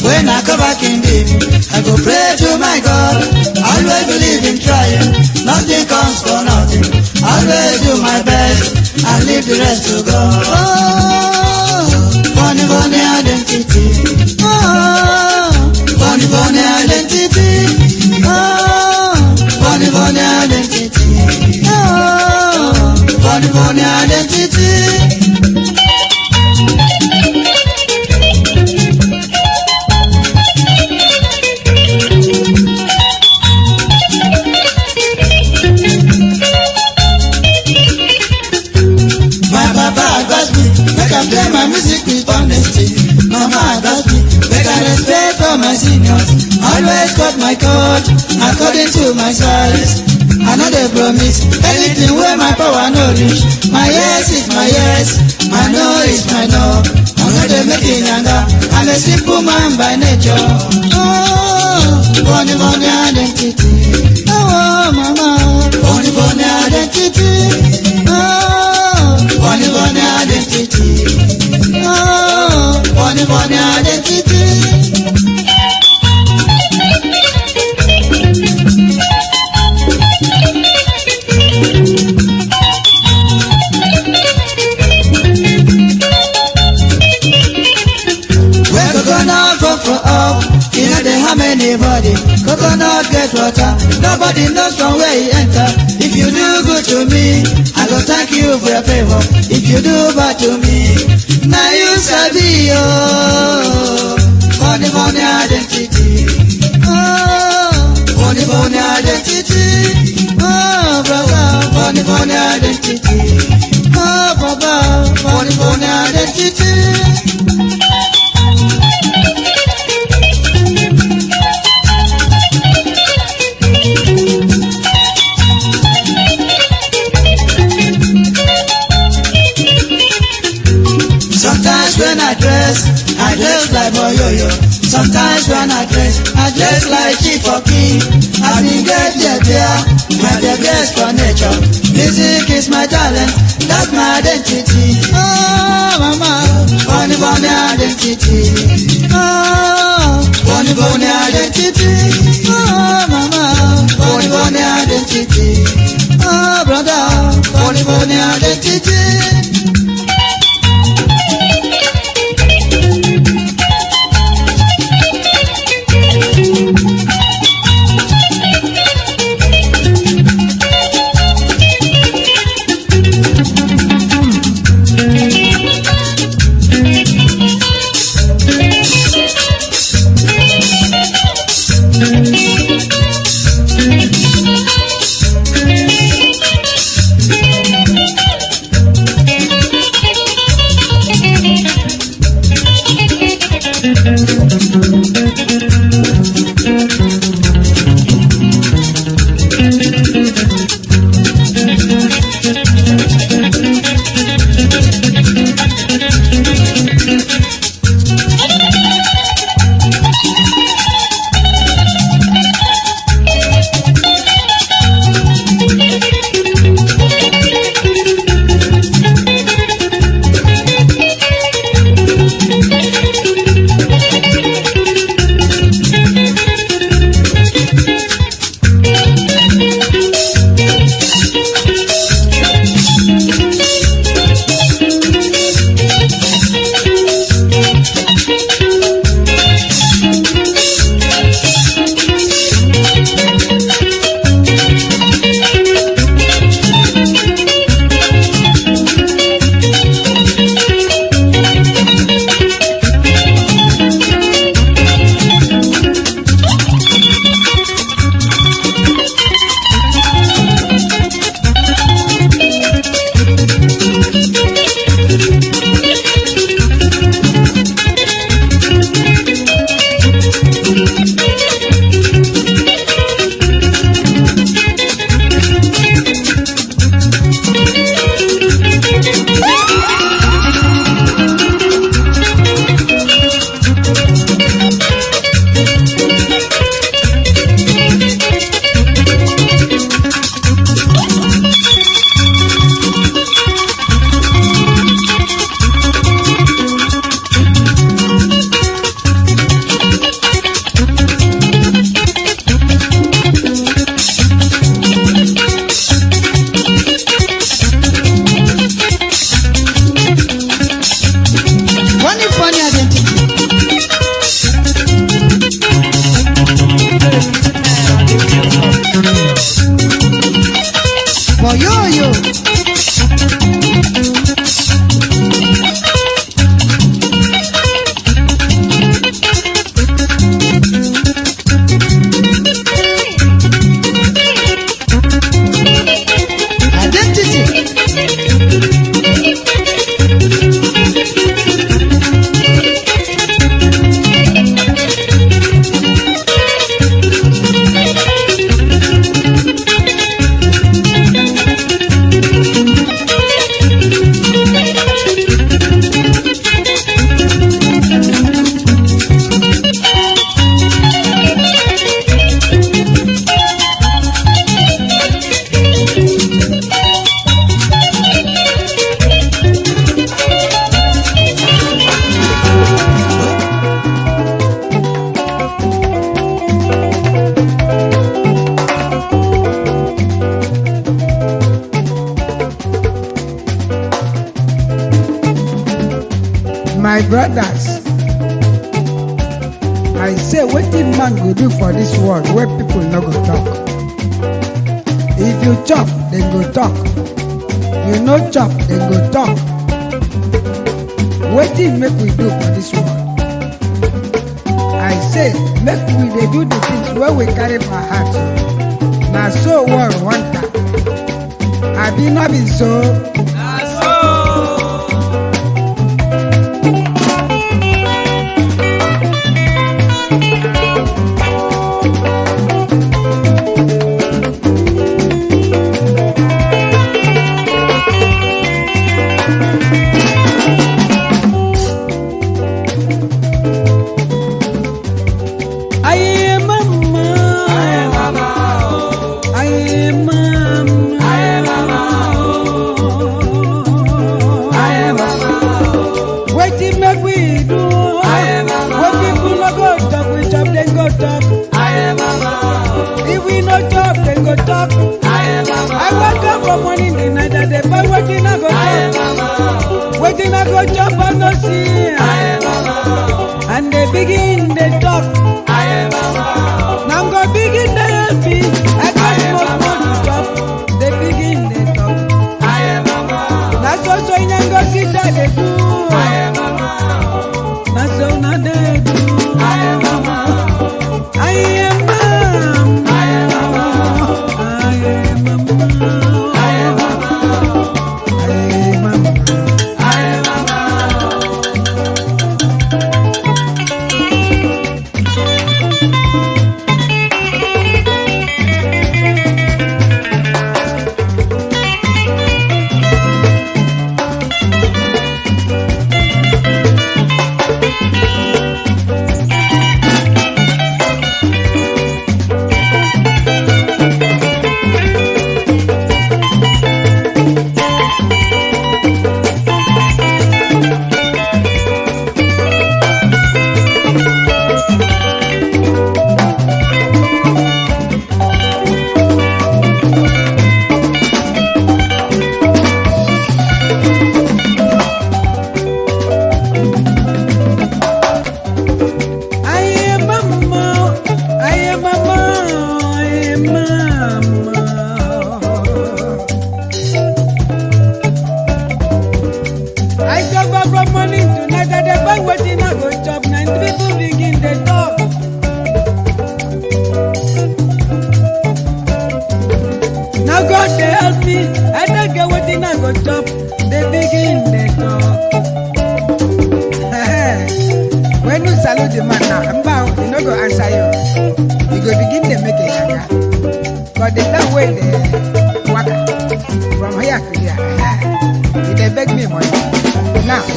When I come back in the evening, I go pray to my God. Always believe in trying, nothing comes for nothing. Always do my best and leave the rest to God. Oh, funny, funny identity. Oh, funny, funny identity. Oh, funny, funny identity. Oh, funny, funny identity. Play my music with honesty. Mama advised me, make I respect all my seniors. Always cut my coat according to my size. I know they promise anything where my power no reach. My yes is my yes, my no is my no. I know they make it younger. I'm a simple man by nature. Oh, funny, funny identity. Oh, mama, funny, funny identity. Oh, funny, funny identity. Oh, funny, funny identity. When coconut go for up, you know they harm anybody. Coconut get water, nobody knows from where he enter. If you do good to me, I go thank you for your favor. If you do bad to me, now you sabi oh, funny, funny identity. Oh, funny, funny identity. Oh, brother, funny, funny identity. Oh, baba, funny, funny identity. Sometimes when I dress like boyoyo. Sometimes when I dress like chief or king. I been get my best for nature. Music is my talent, that's my identity. Oh, mama, funny, funny identity. Oh, funny, funny identity. Oh, mama, funny, funny identity. Oh, brother, funny, funny identity. brothers, I say wetin man go do for this world where people no go talk. If you chop, they go talk. You no chop, they go talk. Wetin make we do for this world? I say make we dey do the things wey we carry for heart. Na so world want am. Abi no be so? Wetin I go chop I no see. And they begin they talk. Now go begin they happy. I got small to chop. They begin they talk. That's also in go sit that they do. That's all now they do. I am mama. I am mama. I am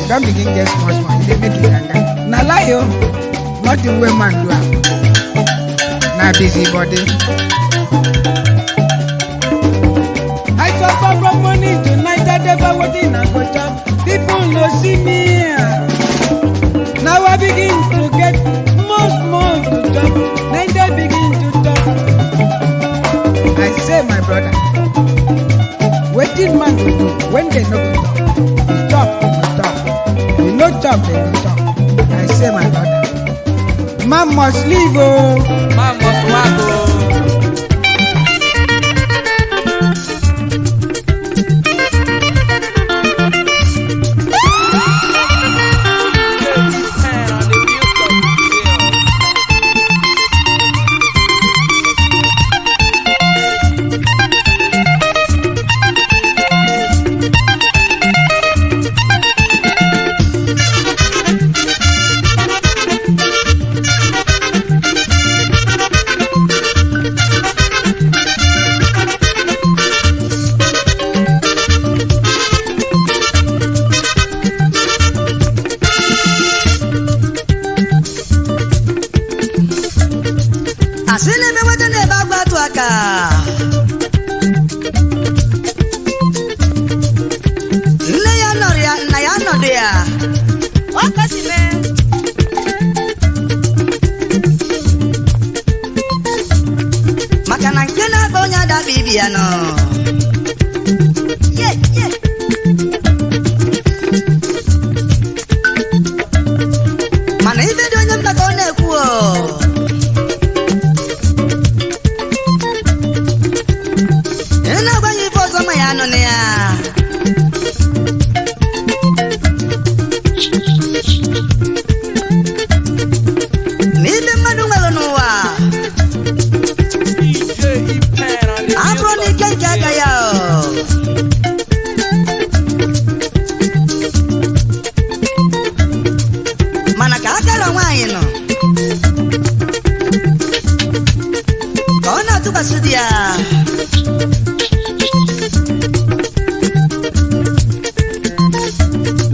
don't begin get small. They make it younger. Now lie yo, not the way man do am. Now busy body. I suffer from money tonight. I never waiting I go chop. People no see me. Now I begin to get more to chop. Then they begin to talk. I say my brother, wetin man go do when they no go talk? You talk, you go talk. You no talk, they go talk. I say my brother, man must live oh. Man must work oh. abụrụ na ike nke aka ya mana ka akara nwaanyị nọ ka ọ na-atụkwasị di ya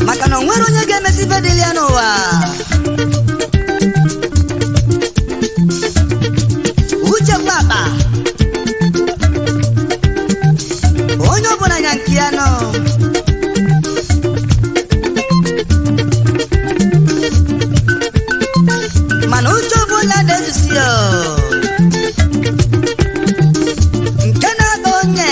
maka na o nwere onye ga-emesi ife dịrị ya n'ụwa uche bụ akpa onye ọbụla nya nke ya nọ mana uche ọbụla na-ezusi ya nke na-aba onye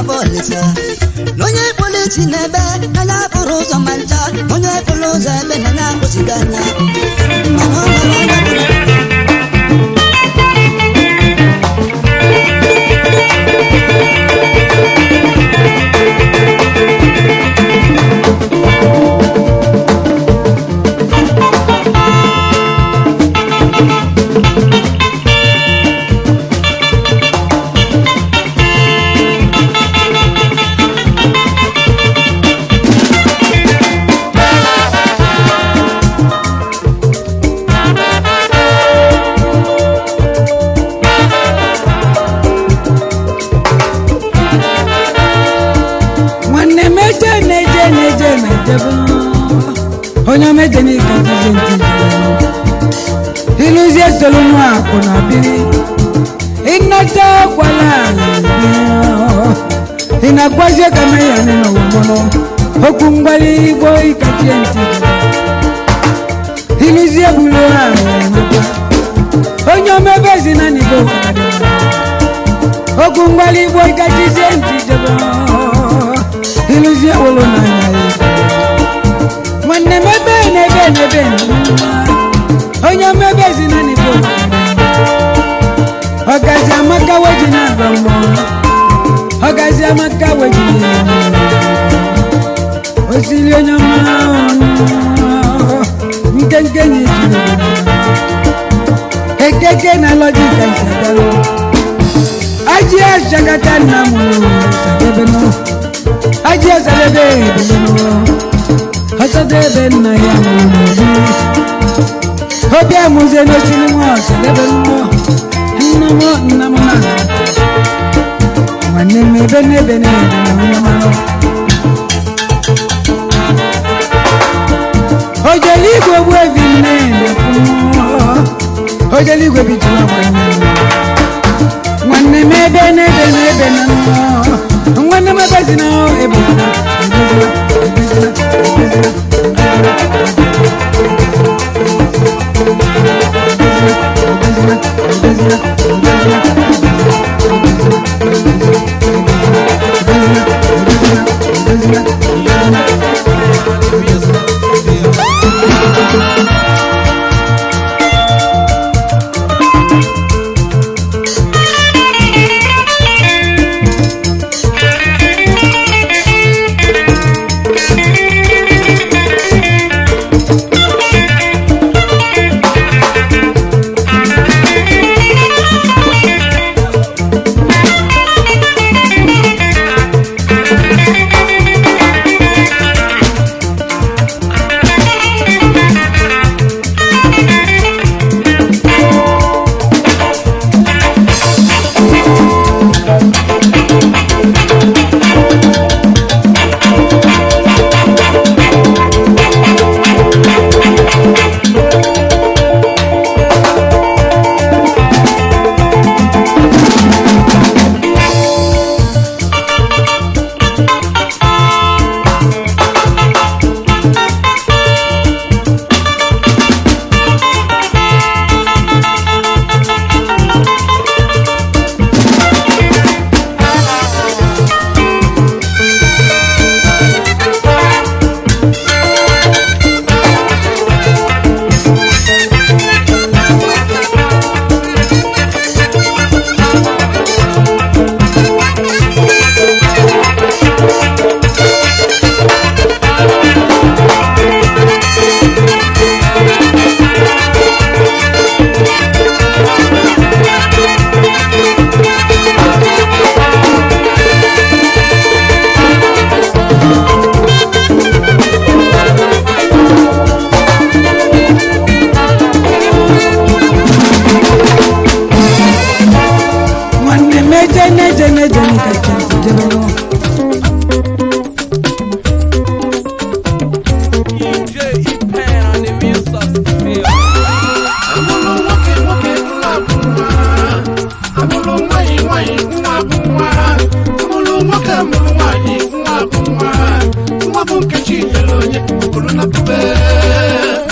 polisi onye polisi n'ebe anya pụrụ ụzọ ma ncha onye pụrụ ụzọ ebe na na-akpụziga anya mana ọ mara onye pụrụ onye meje ni kajize iluzie solumu akuna biri inata kwala inakwaje kama ya neno wono okungbali igbo ikatie nti iluzie bulora onye mebezi na nigo okungbali igbo ikatie nti iluzie wolo na nwanne mebe onye mebezi na nibo ọgazi amaka weji na agbanwo ọgazi amaka weji osili onye ọma nkenke na ejiri ekeke na lọjika nsadalo aji ashagata nna m sadebe no aji asadebe ebele no ọsọdebe nna ya obi amụzie n'osiri nwa ọsadebe nnọọ nna m na nwanne m ebe n'ebe n'ebe na onye mara ojeligwe gbu ebi nne ojeligwe bitụrụ nwanne m ebe n'ebe n'ebe na nwanne m ebe si na ebe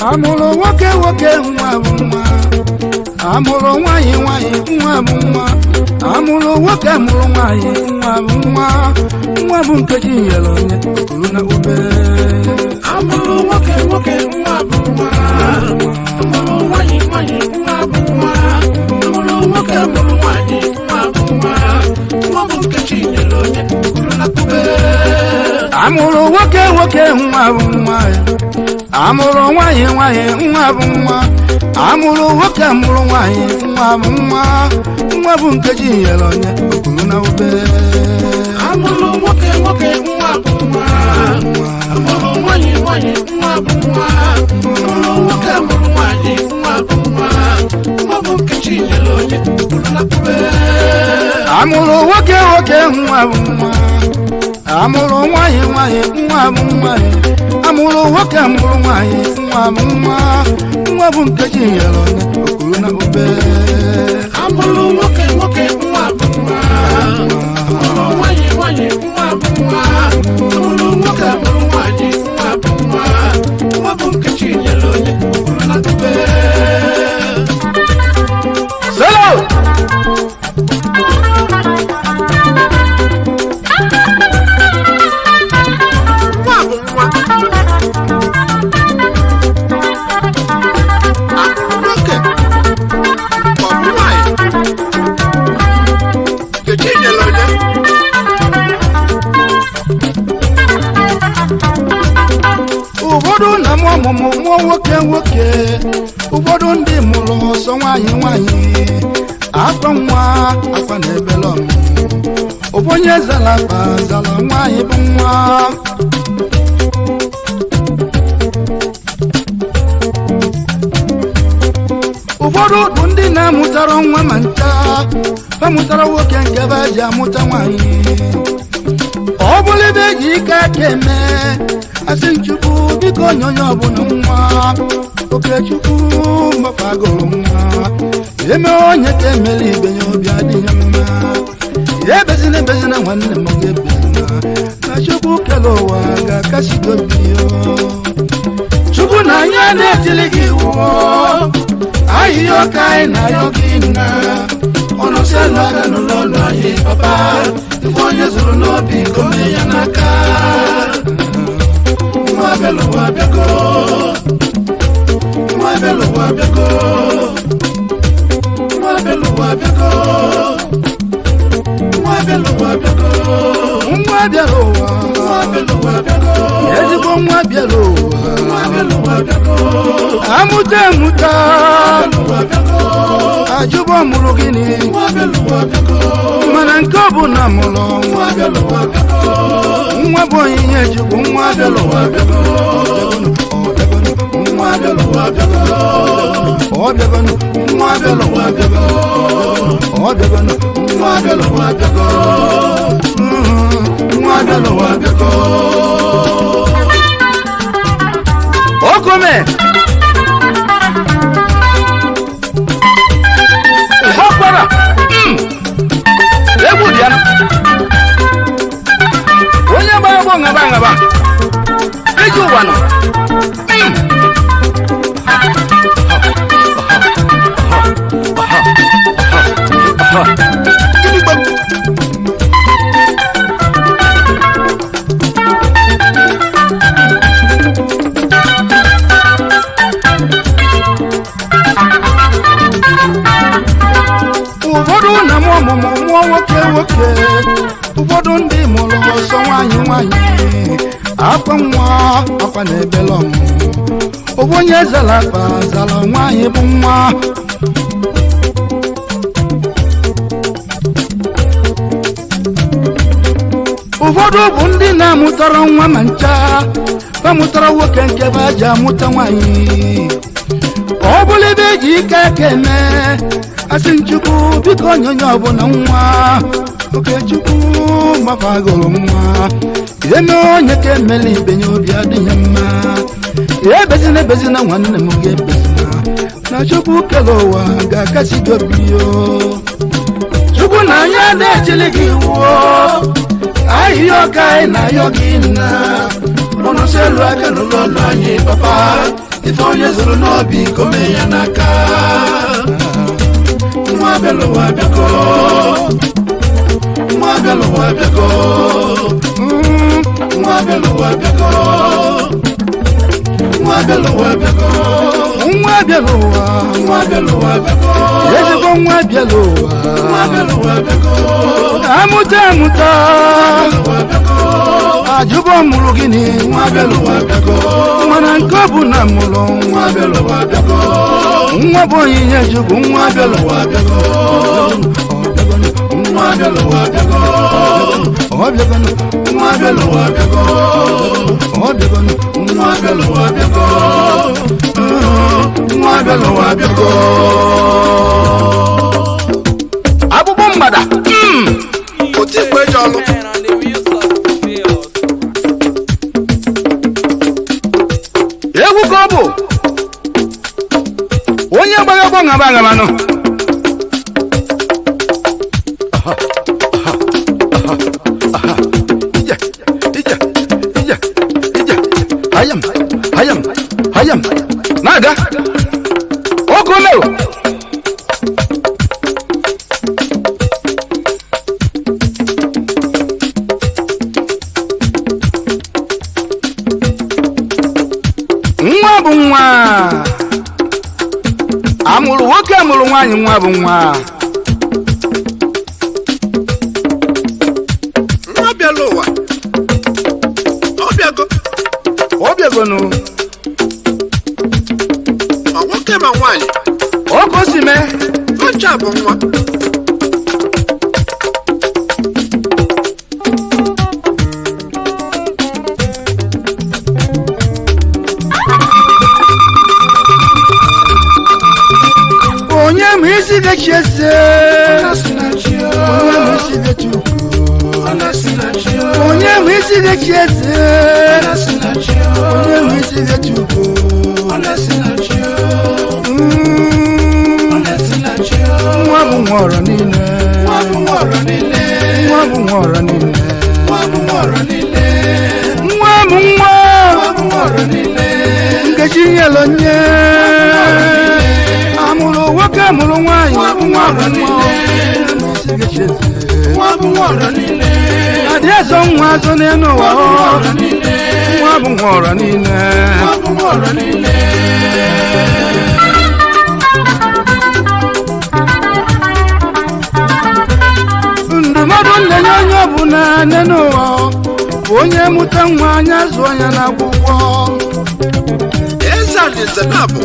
amụrụ nwoke nwoke nwa bụ nwa, amụrụ nwanyị nwanyị nwa bụ nwa, amụrụ nwoke mụrụ nwaanyị nwa bụ nkeji nyere onye kwuru na ube amụrụ nwoke nwa bụ nwa amụrụ nwanyị nwa bụ nwa amụrụ nwoke mụrụ nwanyị nwa bụ nwa bụ nkechi nyere onye kwuru na ube amụrụ nwoke nwa bụ nwa amụrụ nwanyị nwa bụ nwa amụrụ nwoke mụrụ nwanyị nwa bụ nwa bụ nkeji nyere onye kwuru na ube amụrụ nwoke nwa bụ nwa amụrụ nwanyị nwa bụ nwa amụrụ nwoke mụrụ nwanyị nwa bụ nwa bụ nkechi nyere onye kwuru na ube amụrụ nwoke nwa bụ nwa amụrụ nwanyị nwa bụ nwa amụrụ nwoke mụrụ nwanyị nwa bụ nwa bụ nkeji nyere onye kwuru na ube amụrụ nwoke nwa bụ nwa amụrụ nwanyị nwa bụ nwa amụrụ nwoke mụrụ nwanyị nwa bụ nwa bụ nkechi nyere onye kwuru na ube solo nwa bụ nwa amụrụ nwoke ọ bụ nwanyị nkechi nyere onye ụfọdụ na mụ ọmụmụ mụọ nwoke ụfọdụ ndị mụrụ ọsọ nwanyị akwa nwa akwa na ebele ọmụmụ onye zara akpa zara nwanyị bụ nwa ụfọdụ bụ ndị na-amụtara nwa ma ncha amụtara nwoke nke ebe a ji amụta nwanyị ọ bụrụ ebe eji ike aka eme asị nchukwu biko onye ọbụla nwa okechukwu mgbapagoro nwa eme onye ka emere ibe ya obi adịghị mma ya ebezina nwanne m ga-ebezina na chukwu kere ụwa ga-akasi gobi chukwu na anya na-etili gị wuo ahịhịa ọka anyị na ayọ gị nna ọnụ selu aka n'ụlọ ọlụ anyị papa ife onye zụrụ n'obi gome ya n'aka nwa belụwa bịago nwa belụwa bịago nwa belụwa bịago nwa belụwa bịago nwa bịara ụwa nwa belụwa bịago ezigbo nwa bịara ụwa nwa belụwa bịago amụta ajụbọ mụrụ gịnị mana nke ọ bụ na mụrụ nwa bụ onyinye chukwu nwa bịalụwa okome ọkwara egwu dị ya onye gbara gbọ ngaba iji ụwa nọ ụfọdụ na mụ ọmụmụ mụọ nwoke ụfọdụ ndị mụrụ ọsọ nwanyị akwa nwa akwa na ebele ọmụmụ onye zara akpa zara nwanyị bụ nwa ụfọdụ bụ ndị na-amụtara nwa ma ncha amụtara nwoke nke ebe a ji amụta nwanyị ọ bụrụ ebe eji ike aka eme asị nchukwu biko onye ọbụla nwa okechukwu gbapagoro nwa eme onye ka emela ibe ya obi adịghị mma ebezina nwanne m ga-ebezina na chukwu kere ụwa ga-akasi gị obi chukwu na anya na-echili gị wuo ahịhịa ọka anyị na ayọ gị nna ọnụ selu aka n'ụlọ ọlụ anyị papa ife onye zụrụ n'obi gome ya n'aka nwa belụwa bịago nwa bịa n'ụwa bịago nwa bịa n'ụwa bịago nwa bịa n'ụwa bịago nwa bịa n'ụwa nwa bịa n'ụwa bịago ezigbo nwa bịa n'ụwa nwa bịa n'ụwa bịago amụta amụta n'ụwa bịago ajụbọ mụrụ gịnị nwa bịa n'ụwa bịago mana nke ọ bụ na mụrụ nwa bịa n'ụwa bịago nwa bụ onyinye chukwu nwa bịa n'ụwa bịago nwa bịa n'ụwa bịago ọ bịagonụ nwa bịa n'ụwa bịago ọ bịagonụ nwa bịa n'ụwa bịago nwa bịa n'ụwa bịago abụbọ mgbada otu ikpe eji ọlụ egwu ka ọ bụ onye gbara ọgbọ ngaba agamanụ hayam na-aga ọkụ merụ nwa bụ nwa amụrụ nwoke amụrụ nwaanyị nwa bụ nwa nwa bịala ụwa ọ bịago ọ bịagonụ ma nwoke ma nwaanyị ọkụ si mee oche bụ nwa onye ma isi gachi ese onye ma isi gachi ukwu onye ma isi gachi ese onye ma isi gachi ukwu nwa bụ nwa ọrọ niile nwa bụ nwa ọrọ niile nwa bụ nwa ọrọ niile nwa bụ nwa ọrọ niile nwa bụ nwa nwa bụ nwa ọrọ niile nkechi nyelu nye amụrụ nwoke amụrụ nwaanyị nwa bụ nwa ọrọ niile isi gachi ese nwa bụ nwa ọrọ niile adị azọ nwa azọ n'elu ụwa ọrọ niile nwa bụ nwa ọrọ niile nwa bụ nwa ọrọ niile ndụmọdụ ndenye onye ọbụla nne n'ụwa bụ onye mụta nwa anya zụọ ya n'akwụkwọ eze alaeze na-abụ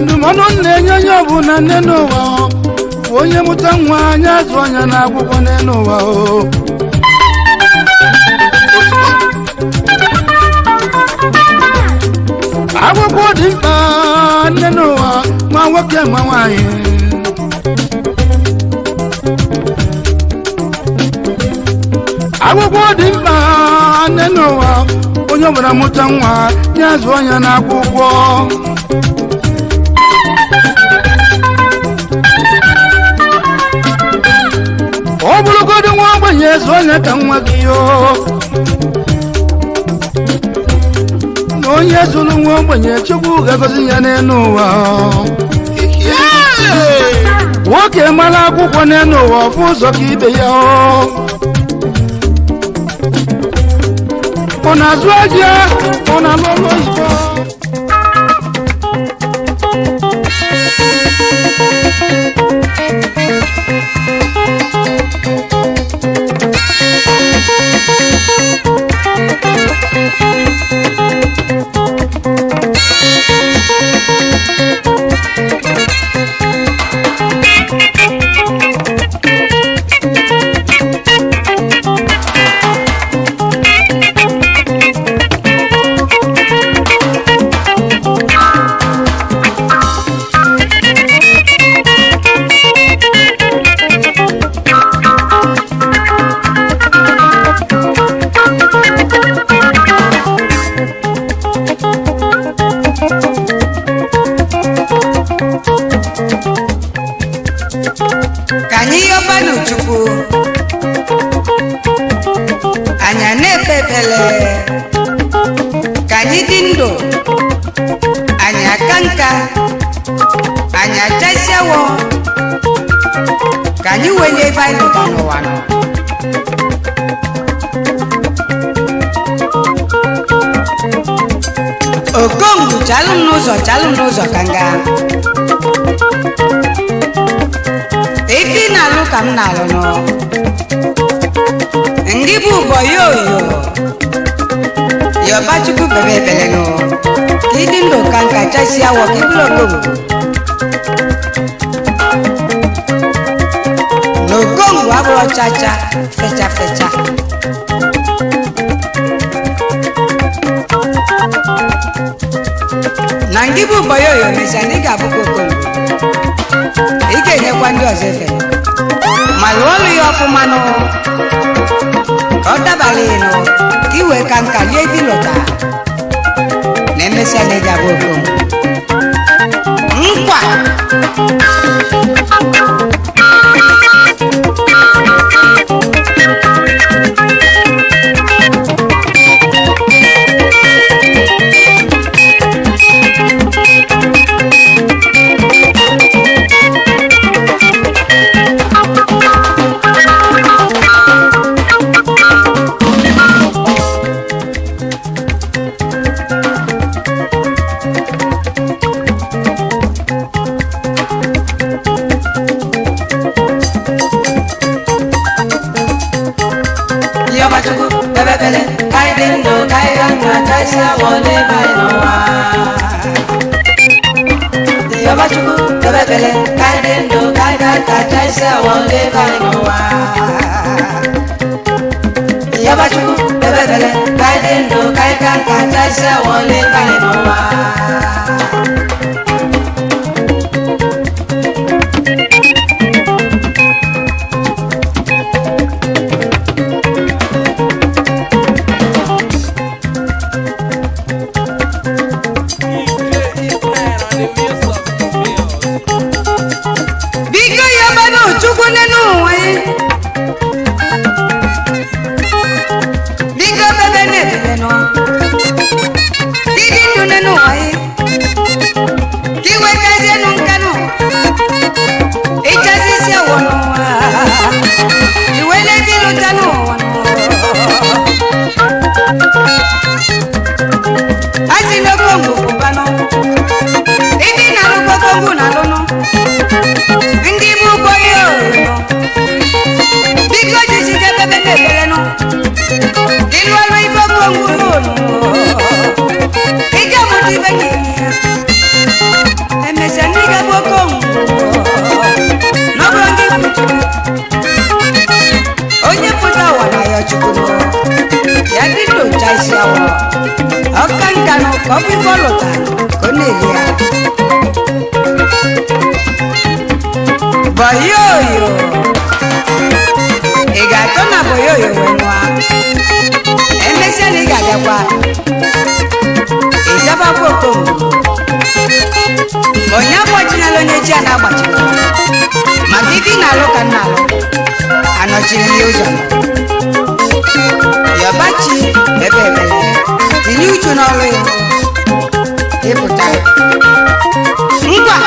ndụmọdụ na-enye onye ọbụla nne n'ụwa bụ onye mụta nwa anya zụọ ya n'akwụkwọ nne n'ụwa o akwụkwọ dị mkpa nne n'ụwa ma nwoke ma nwaanyị akwụkwọ dị mkpa nne n'ụwa onye ọbụla mụta nwa ya zụọ ya n'akwụkwọ ọ bụrụgodị nwa ogbenye zụọ ya ka nwa gị yoo na onye zụrụ nwa ogbenye chukwu ga-agọzi ya n'elu ụwa nwoke mara akwụkwọ n'elu ụwa ọfụ ụzọ ka ibe ya ọ na-azụ aja ọ na-alụ ọrụ oyibo ka anyị yọbanụ Chukwu anyị na-ekpe ekpele ka anyị dị ndụ anyị aka nka anyị achasịawo ka anyị wenye ebe anyị lụta n'ụwa nọ. Okongwu chalụ m n'ụzọ ka nga ife na-alụ ka m na-alụ nọ ndị bụ ụbọyị oyo Yọbachukwu bebe ebele nọ ka ịdị ndụ ka nka chasi awọ ka ịbụrụ Okongwu na Okongwu abụrụ chacha fecha fecha na ndị bụ ụbọyị oyo mesia na ị ga-abụkwa Okongwu ị ga-enyekwa ndị ọzọ efe ma lụọ ọlụ ya ọfụma nụ ka ọ dabara ịnụ ka ị wee ka nka lie dị lụta na emesịa na ị ga-abụ Okongwu nkwa. Yọbachukwu bebebele kaịdị ndụ kaịda kacha isi awọ ndị kaị n'ụwa. Yọbachukwu bebebele kaịdị ndụ kaịda kacha isi awọ ndị kaị n'ụwa. Onye pụta ụwa na ya Chukwu ya dị ndocha isi awọ ọka nka nọ ka ọ bụ ife ọlụta ka ọ na-eli ya bọyoyo ị ga-atọ na bọyoyo wee nwa emesịa na ị ga-abịakwa ịzabakwa Okongwu onye agbachinala onye ji a na-agbachila maka ife ị na-alụ ka nna alụ anọchiri ya ụzọ Yọbachi ebe ebele tinye uchu n'ọrụ ya ịpụta ngwa.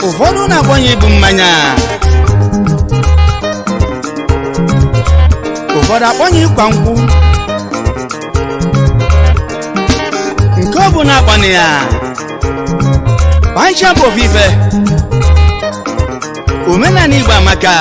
Ụfọdụ na-agbanye ibu mmanya, ụfọdụ akpọnye ịkwa nkwụ, nke ọ bụ na-akpọnye ya pancha bụ ofufe omenala Igbo amaka.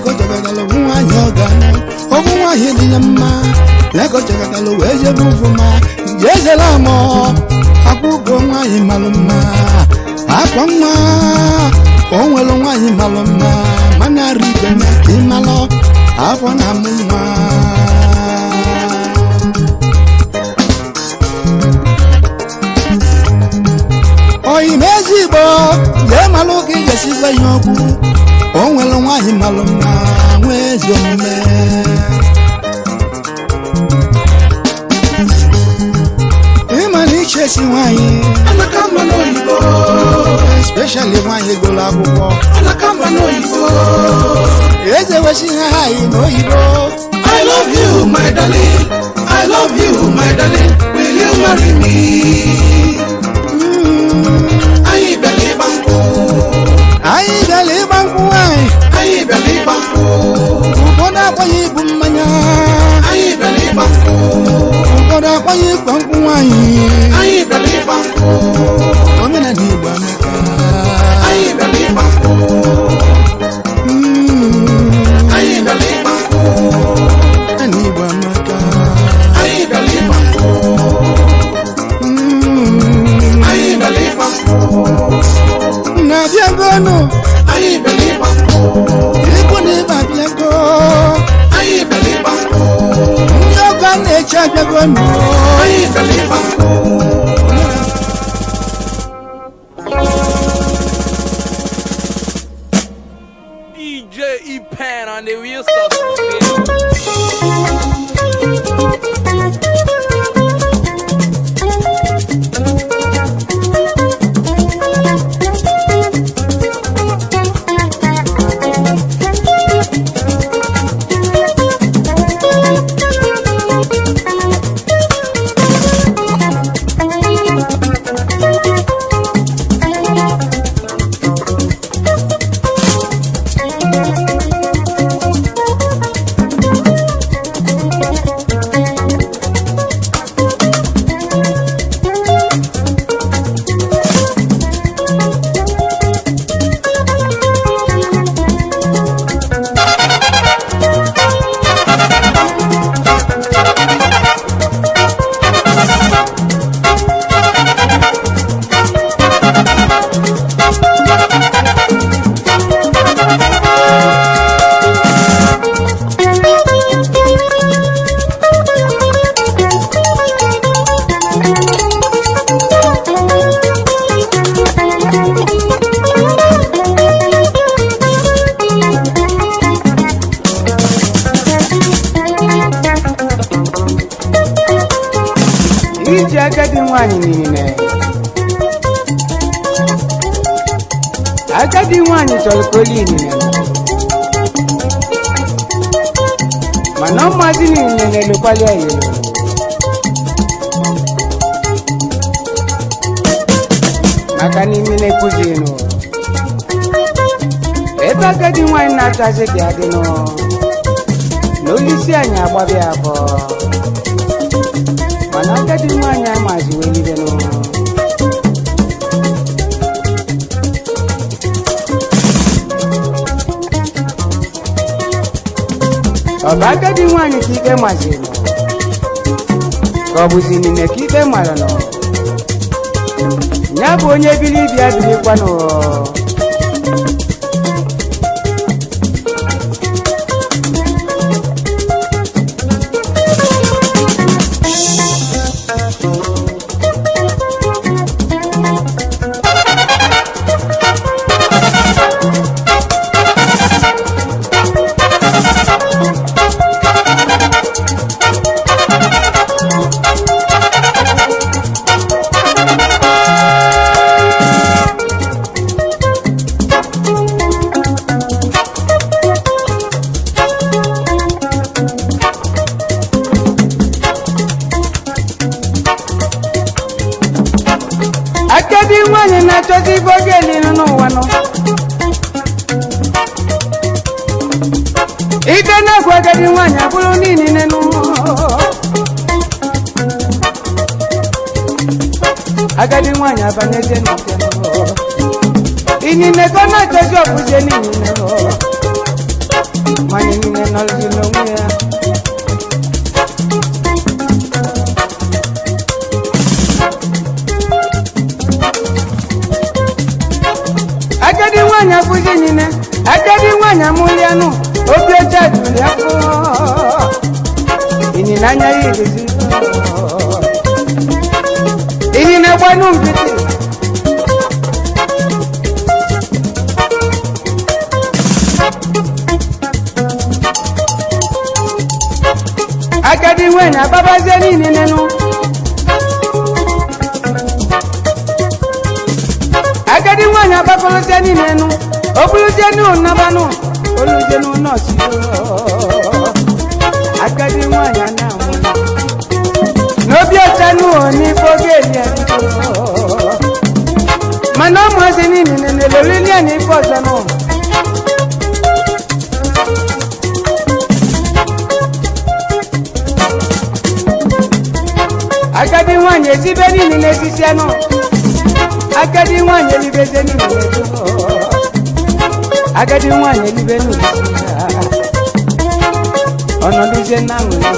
leko chakakalo nwaanyị ọganụ ọgwụ nwaanyị dị ya mma leko chakakalo wee jebe ụfụma jezela mọ akwụgo nwaanyị malụ mma akwa nwa o nwere nwaanyị malụ mma mana arị ibe na ka ịmalụ afọ na amụ nwa oyimezi igbo jee malụ ka ị ga-esi gwa ya okwu o nwere nwaanyị malụ mma nwee ezi omume ịma na ichesi nwaanyị especially nwaanyị gụrụ akwụkwọ eze wesi ha anyị n'oyibo I love you, my darling. I love you, my darling. Will you marry me? Anyị bịara ịgba nkwụ. anyị bịara ịgba nkwụ anyị Anyị bịara ịgba nkwụ. ụfọdụ akwaghị ibu mmanya Anyị bịara ịgba nkwụ. ụfọdụ akwaghị ịkwa nkwụ nwaanyị Anyị bịara ịgba nkwụ. omenala igbo amaka Anyị bịara ịgba nkwụ. Anyị bịara ịgba nkwụ. ana igbo amaka Anyị bịara ịgba nkwụ. Anyị bịara ịgba nkwụ. na-abịa gọnụ Anyị bịara ịgba nkwụ. ikwu na ịba abịago Anyị bịara ịgba nkwụ. ndị ọgọ na-eche abịagọnụ Anyị bịara ịgba nkwụ. DJ E-Pan on the wheel stuff. iji agadi nwanyị niile agadi nwanyị chọrọ ka oli niile mana mmadụ niile na-elokwali ya elo maka n'ime na-ekwuzi enu ebe agadi nwanyị na-achọzi ka ya dị nụ na olisi anyị agbabịa afọ mana agadi nwanyị amazi welibenu ọ bụ agadi nwanyị ka ikpe maziri ka ọ bụzi nile ka ikpe mara nọ ya bụ onye bili bịa bilikwanụ agadi nwanyị na-achọzi ibe oge elinu n'ụwa nọ ide na-egwu agadi nwanyị abụrụ niile nụ agadi nwanyị abanyezie n'ike inine ka ọ na-achọzi ọbụzie niile nwanyị niile nọrọzi n'onwe ya agadi nwanyị abụghị niile agadi nwanyị amụlianụ obi ọcha juru ya fụ ịnyịnya anya ya irizi ịnyịnya gbanụ nkịtị agadi nwanyị ababazie niile nenu agadi nwanyị agbakọrọzie niile nụ o bụrụzie n'ụnabanụ oluzie n'ụnọọsụ agadi nwanyị a na-amụ n'obi ọcha n'ụọ n'ife oge eli mana ụmụazị niile na-elolili ya n'ife ọzọ n'ụọ agadi nwanyị ezibe niile n'esisi anụ agadi nwanyị elibeze niile agadi nwanyị elibe n'ụlọ ọnọdụzie na nwere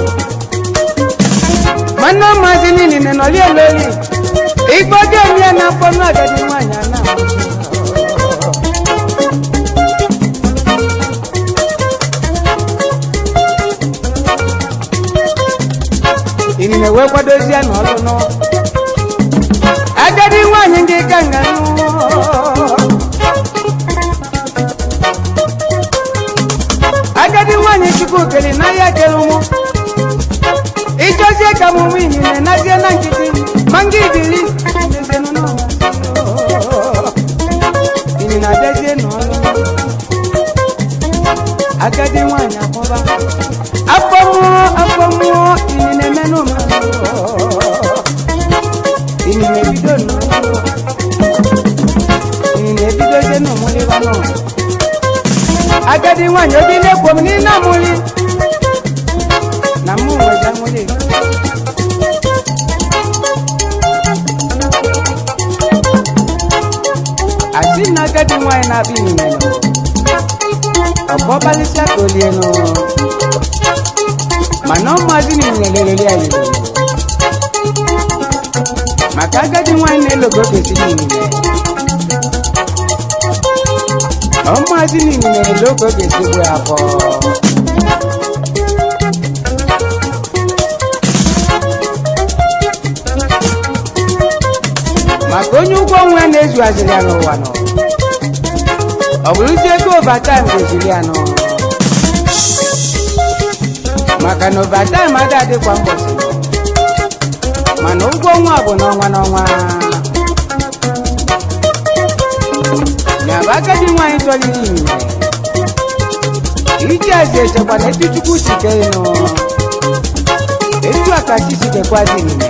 mana ụmụazị niile nọli eloli igbo ga-emi ya na mkpọnụ agadi nwanyị a na-amụ inine wee kwadozie n'ọlụnụ agadi nwanyị ndị ka nga agadi nwanyị chukwu kere n'ahịa kere ụmụ ijozie ka mụmụ inine nazie na nkịtị ma nga ibili inine abịazie n'ọlụ agadi nwanyị akpọba afọ mmụọ inine menụ inine bido ebidozie n'ụmụlịba nọ agadi nwanyị obi na-ekwo m n'ile amụli na mụ nweza nwere asị na agadi nwanyị na-abịa inine ọkpọbalịsịa ka olie nụ mana ụmụazị niile leleli ya leleli maka agadi nwanyị na-elogo kwesịrị niile ụmụazị niile na-elogo kwesịrị afọ maka onye ụgwọ ọnwa na-ezu azịrị ya n'ụwa nọ ọ bụrụzie ego overtime kwesịrị ya nọ maka na overtime adị adịkwa mbọsị mana ụgwọ ọnwa bụ n'ọnwa ya bụ agadi nwanyị chọrọ niile iji ezi echekwa na etu chukwu si kee nụ etu akachi si kekwazi niile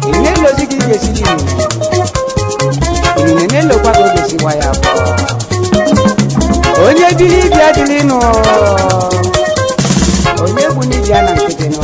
inine elozi gị ga-esiri inine na-elokwa ka o ga-esikwa ya afọ onye biri ibia dịrị nụ onye bụ n'ibia na nkịtị nụ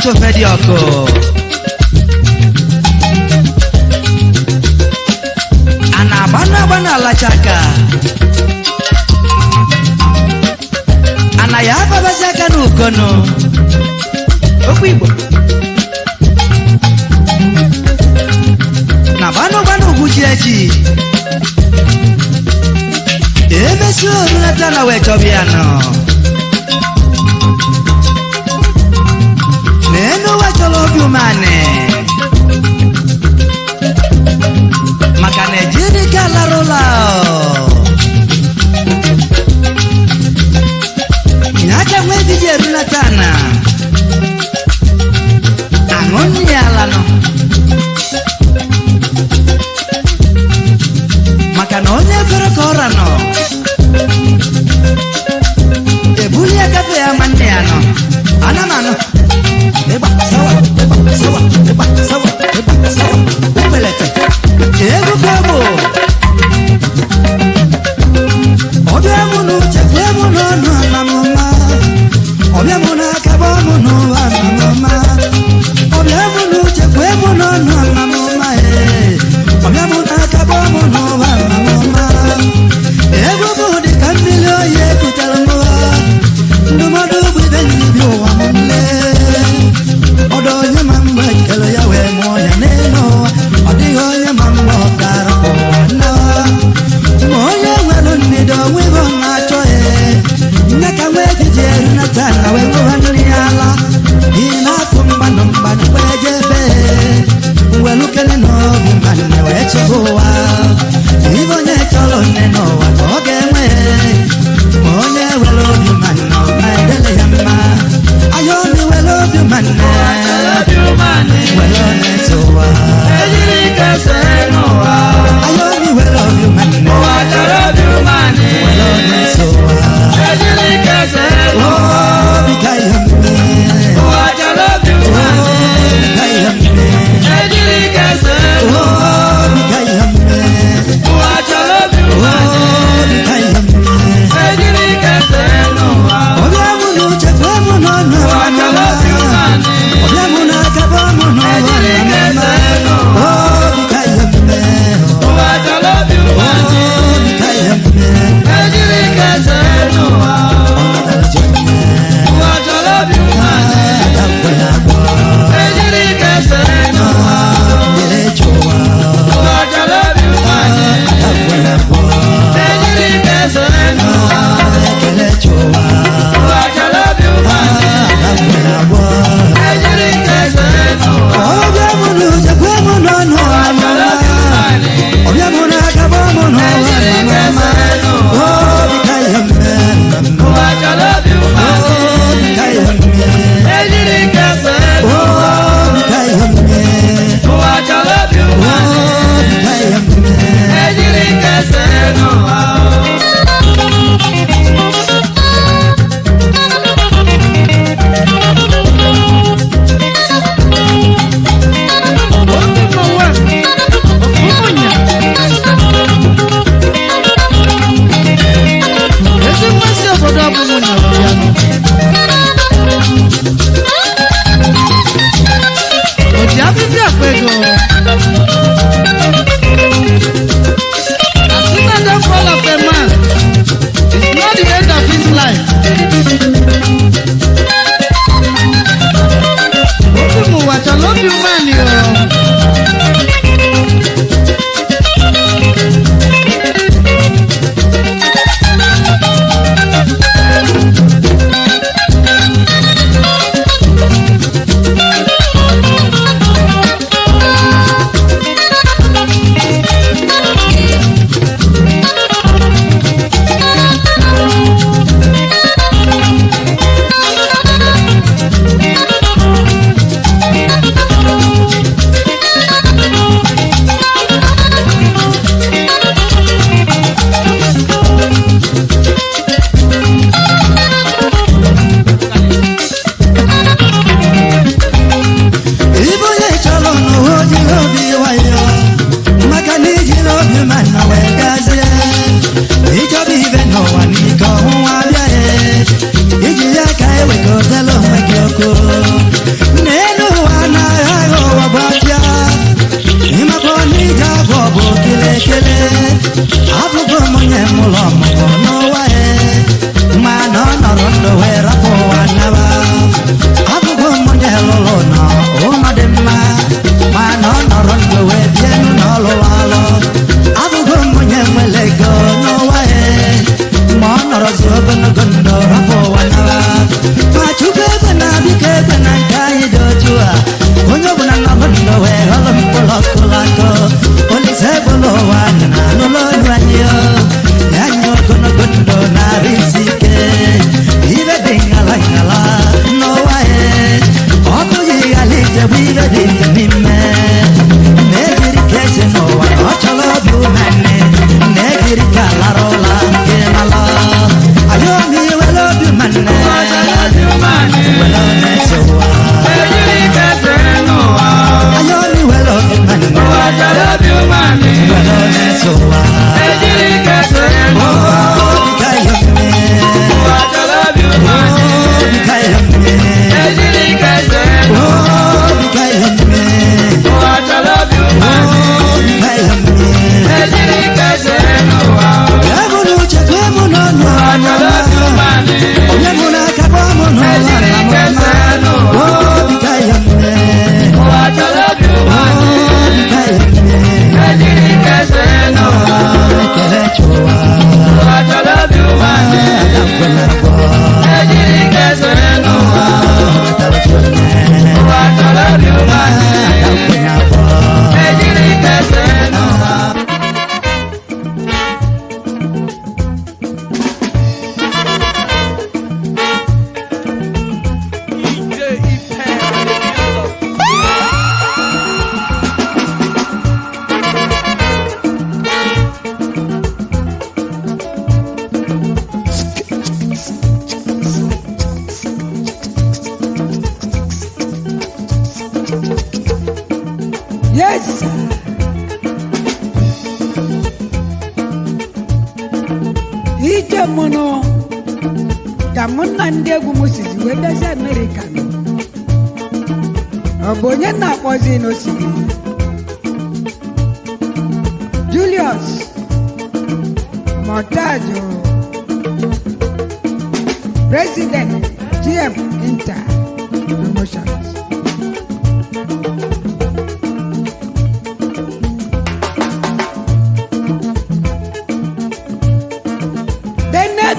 Pancho Mediocre. Bana lachaka anayaba bazaka nukono okwibo na bano gujeji emesu natana wechobiano neno wacholobiumane makane jiri kalarolao nyaka mwezi jeruna tana angoni alano makanone korokorano ebuli akape ya mandiano anamano eba sawa upelete ebu kabo obiamunu chekwemunu namama obiamunu kabamunu namama obiamunu chekwemunu namama obiamunu kabamunu namama ebu budi kamilo ye kutalmo ndumodu bibeni biwa mumle odo nyamamba kelo yawe moya neno odigo nyamamba karako na moya welo nido wibo nachoe nyaka weji jeru na tana wewo hanriala ina kumba nomba wejebe welu kele no bimane wechegoa ibo nye cholo neno watoge mwe moya welo bimane no maedele yamma ayomi welo bimane welo netoa ejirika senoa ayomi welo bimane welo netoa ejirika senoa oh bikayamne bikayamne ejirika senoa oh bikayamne bikayamne ejirika senoa obiamunu chekwemunu namama obiamunu kabamunu namama oh bikayamne bikayamne ejirika senoa onadalajene ejirika senoa nilechoa ejirika senoa kelechoa ejirika senoa obiamunu chekwemunu namama obiamunu kabamunu namama oh bikayamne bikayamne ejirika senoa bikayamne bikayamne ejirika senoa gondo rapo wanala machuke bana bike bana kai dojua onyo bana gondo we holom polok polako oli se bolo wana lolo ranyo yanyo gondo na risike ibe dingala ngala no wae oku yigali te bibe dingime negiri kese no wa ochalo du mane negiri kala rola kenala ayo mi welo du mane achalo du mane welo nesowa negiri kese no wa ayo mi welo du mane achalo du mane welo nesowa negiri kese no wa bikayome achalo du mane bikayome negiri kese no bikayome achalo du mane Yes. Ije mono kamuna ndegu musisi wedasi America. Obonye na kozi no sigi. Julius Montajo, President GM Inter Promotions.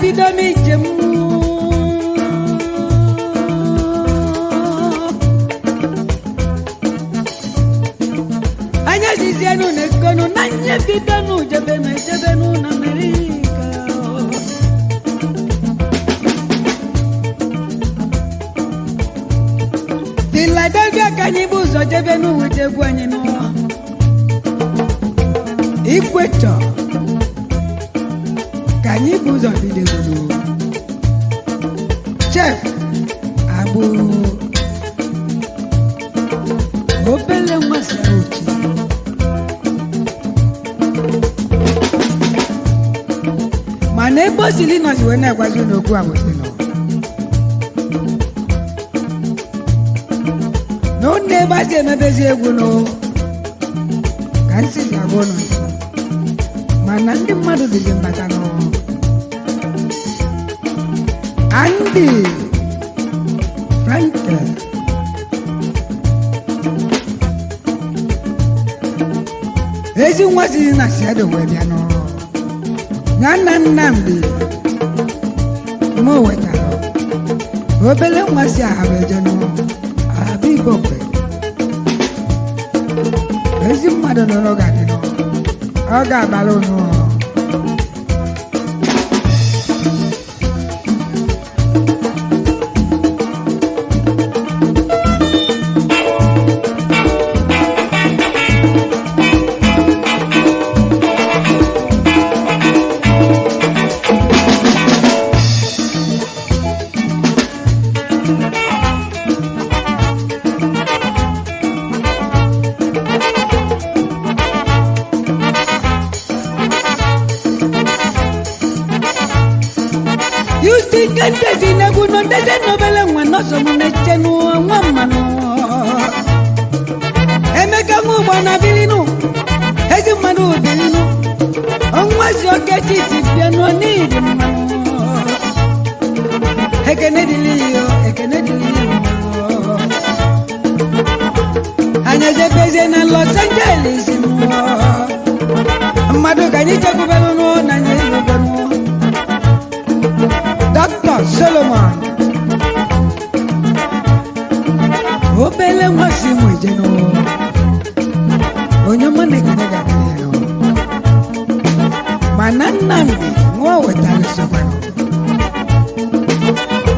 Bidomi jemu anya zizianu nekono nanye bidonu jebenu na America Philadelphia kanyibuzo jebenu wujegwu anyi no Equator Kanyi buzo bidegulu Chef Abu Opele mwasi uchi Manebo silino siwene kwa zino kuwa mwasino No neba se mebezi eguno Kansi zagono Manandi madu dilimbatano Andy Frank Ezi mwasi na siado wediano Nyana Nnamdi Mo wetaro Obele mwasi ahabejano Abi bope Ezi mwado nologa dino Oga balono Ndezi neguno ndeze nobele mwanoso munechenu mwamano Emeka mubwana bilinu Ezi manu bilinu Onwasi oketi tipiano nidi mwano Ekene diliyo Anyaze peze na Los Angeles Madu kanyicha kubelu no na nyezo gonu Dr. Solomon obele nwasi nwejeno onye ọma na-ekene ga-adịrị mana Nnamdi nwa wetara sokwanụ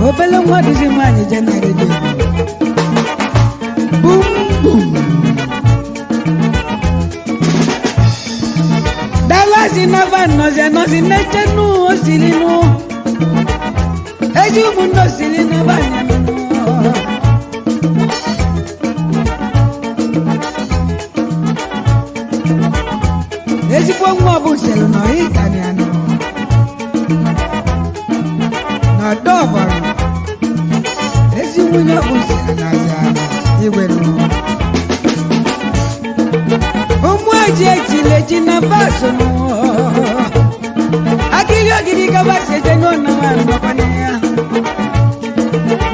obele nwa dịzi nwaanyị jenere dị bum bum dalasi nava nọzi n'echenu osilinu ezi ụmụnne osili nava nyanụ ezigbo nwa ọ bụ selu nọ ịtani anọ n'ọdọ ọbara ezi nwunye ọ bụ selu n'azị anọ igwe nọ ụmụ eji ejileji na baso nọ akili ogidi gabasi eje n'ọnà wa nnọkwana ya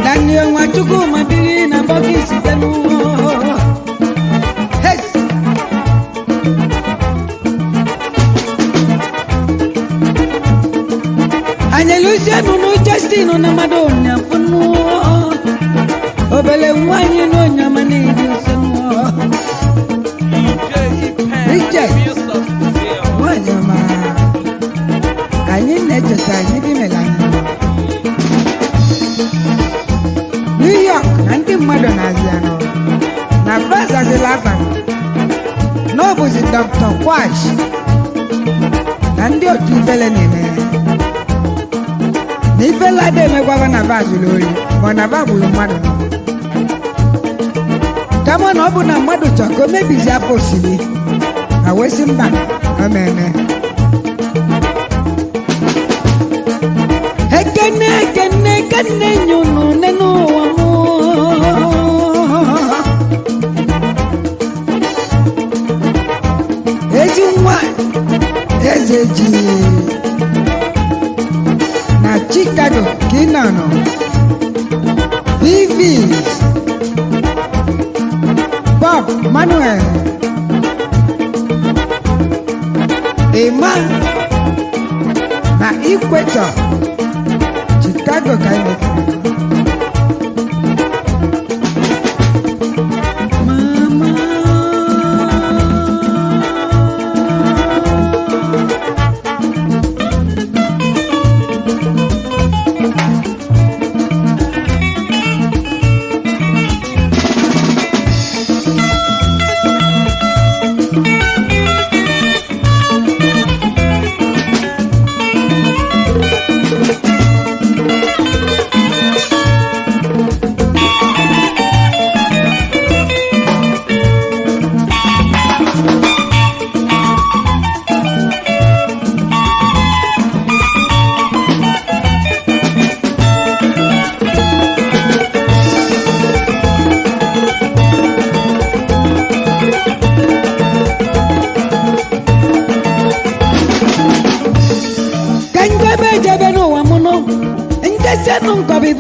Daniel Nwachukwu mabiri na bọki site n'ụwa Luciano no Justino na Madonna funu obele nwanyị no nyamani dusunu wajama anyị na-echeta anyị dị melanya New York na ndị mmadụ na-azịa nọ na Brazil n'ọbụzi Dr. Kwash na ndị otu ifele na-eme ifele adị emegwaba na ba zuru ori ma na ba gburu mmadụ kama na ọ bụ na mmadụ chọọ ka o mebizi afọ osiri awesi mba omeme ekene nyunu nenu ụwa mụ ezi nwa eze ji na Chicago Kinano Vivis Bob Manuel Emma na Equator Chicago Kinano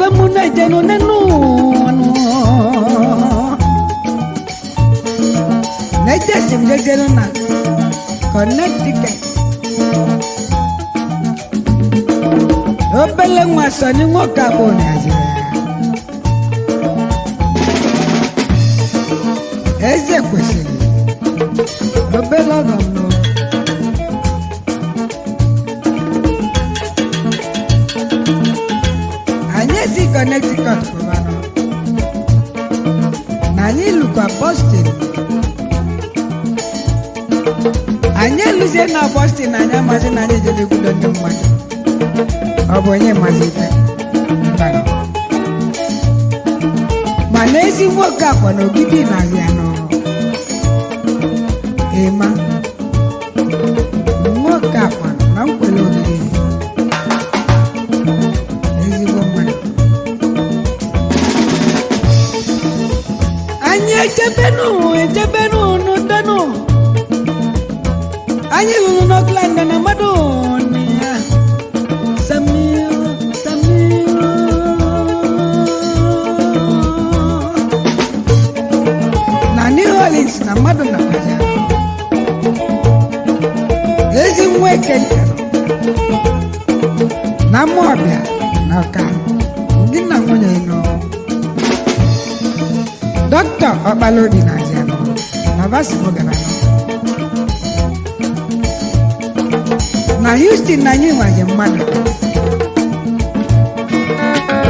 Vamuna jeno nenu Neja simje jeno na Connecticut Opele mwasani ngoka boni azira Eze kwesili Opele gamno Connecticut kubano nani lukwa Boston anye luze na Boston anya mazi nani jede kudo ndi mmadu obonye mazi ife mbano manezi mwoka kwa n'ogidi na ziano ema mwoka kwa na mkwele ogidi ejebenu nudanu anyị lụrụ n'Oakland na Madonia Samir na New Orleans na mmadụ na kaja ezi nwa ekenta na Amawbia na Ọka Dr. Okpalodi Naziano, Navasi Moganano. Na Houston na nyuma je mmadụ.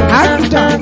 Actor.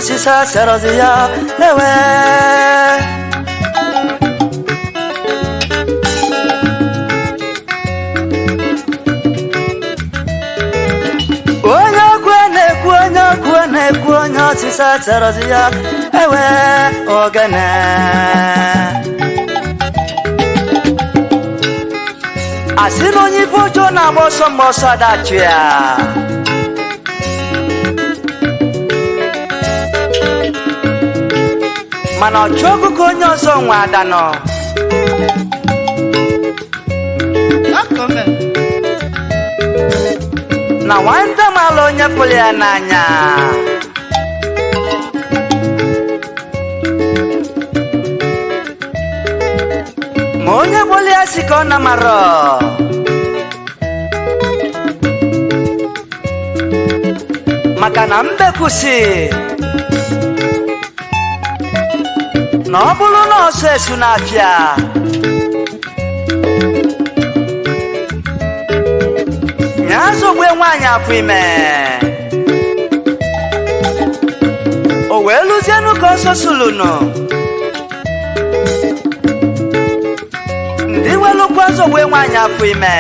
Sisa serozia ewe onye sisa serozia ewe ogene asino onye fojo na boso dachia mana ọchọgụ ka onye ọzọ nwe adanọ na nwanda mala onye pụrụ ya n'anya ma onye pụrụ ya si ka ọ na marọ maka na mbekwusi na ọ bụrụ na ọsọ esu na-apịa nya azọgbe nwaanyị afọ ime o wee lụzienụ ka ọsọ sulunu ndị welụkwa azọgbe nwaanyị afọ ime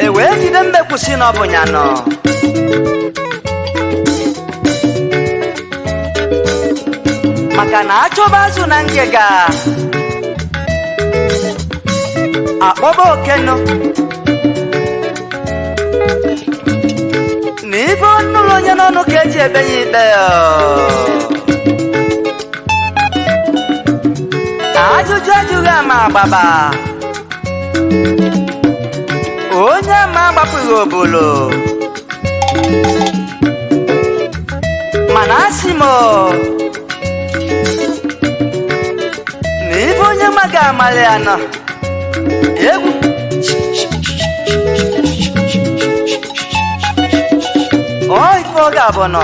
e wee jide mbekwusi na ọ bụ ya nọ maka na achọba azụ na ngega akpọba okeno na ibe ọnụrụ onye n'ọnụ ka eji ebe ya ikpe ajụjụ ajụghị ama agbaba onye ama agbapụghị obolo mana asị m n'ibe onye maga amali ya nọ egwu ife ọ ga-abụ nọ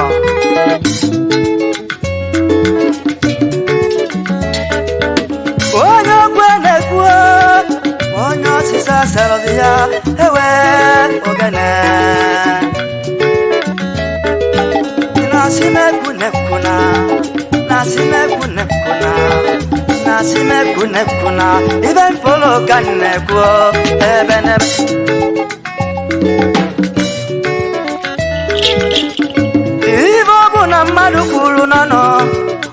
onye okwe na-ekwu onye ọsịsa serọzi ya ewe ogene na-asị mekwu nekwuna na-asị mekwu nekwuna na-asị mekwu nekwuna ibe mpolo ka nnekwu ebe nebe ibe ọ bụ na mmadụ kwuru n'ọnụ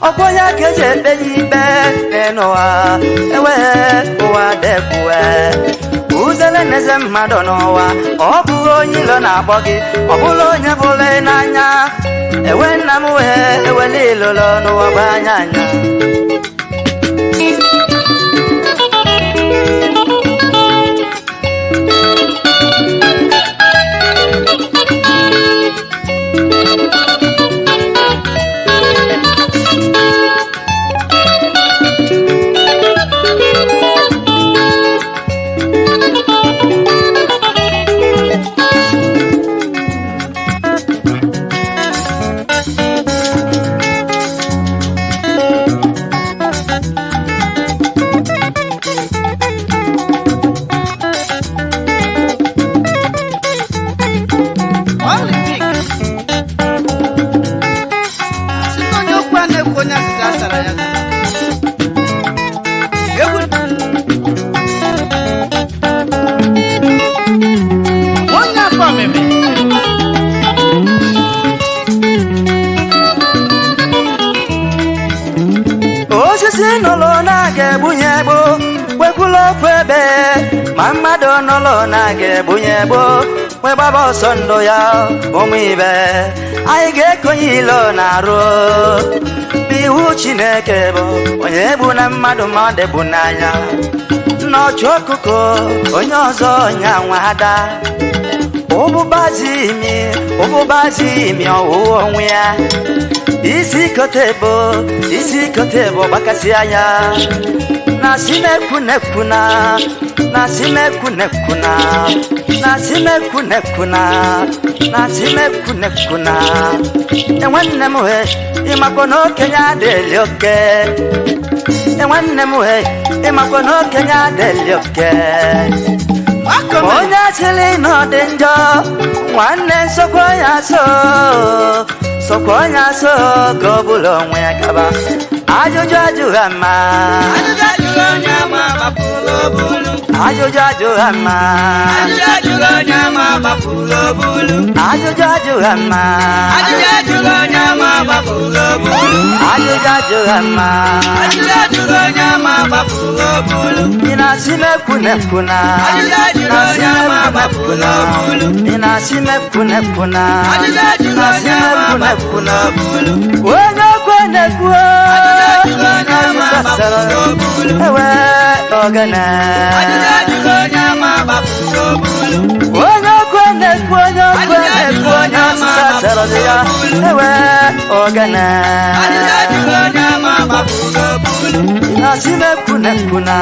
ọkwa ya ka eji ekpe ya ikpe n'ụwa ewe ụwa dekwue uzele n'eze mmadụ n'ụwa ọ bụghị onye ilo na-akpọ gị ọ bụla onye bụla n'anya ewe nna m wee ewele ilolo n'ụwa bụ anya anya ebe ma mmadụ n'ụlọ na-ga-ebunye bụ nwe gbaba ọsọ ndụ ya ụmụ ibe anyị ga-ekonye ilo na-arụ n'ihu Chineke bụ onye egbu na mmadụ ma ọ dịbụ n'anya n'ọchụ ọkụkọ onye ọzọ onye anwada ụbụbazi imi ọwụwa onwe ya isi kote bụ gbakasị anya na simekwunekwuna enwanne m he ịmakwa na okenye adịghị oke enwanne m he ịmakwa na okenye adịghị oke onye achịrị n'ọdị njọ nwanne nsokwa onye aso ka ọ bụla onwe ya gaba ajụjụ ajụghị ama ajụjụ ajụghị ama ajụjụ ajụghị ama ajụjụ ajụghị ama ị na-asị mekwunekwuna onye okwe na-ekwu ewe ogene onye okwe na-ekwu onye ọsịsa tara ya ewe ogene nasimekwunekwuna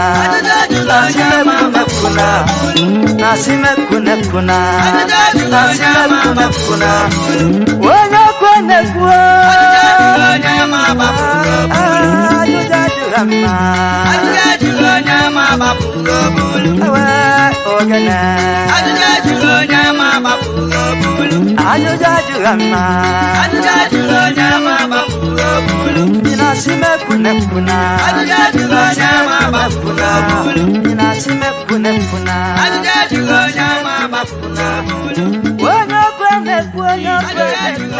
onye okwe na-ekwu ajụjụ ajụghị ama ewe ogene ajụjụ ajụghị ama inasimekwunekwuna onye okwe na-ekwu onye okwe na-ekwu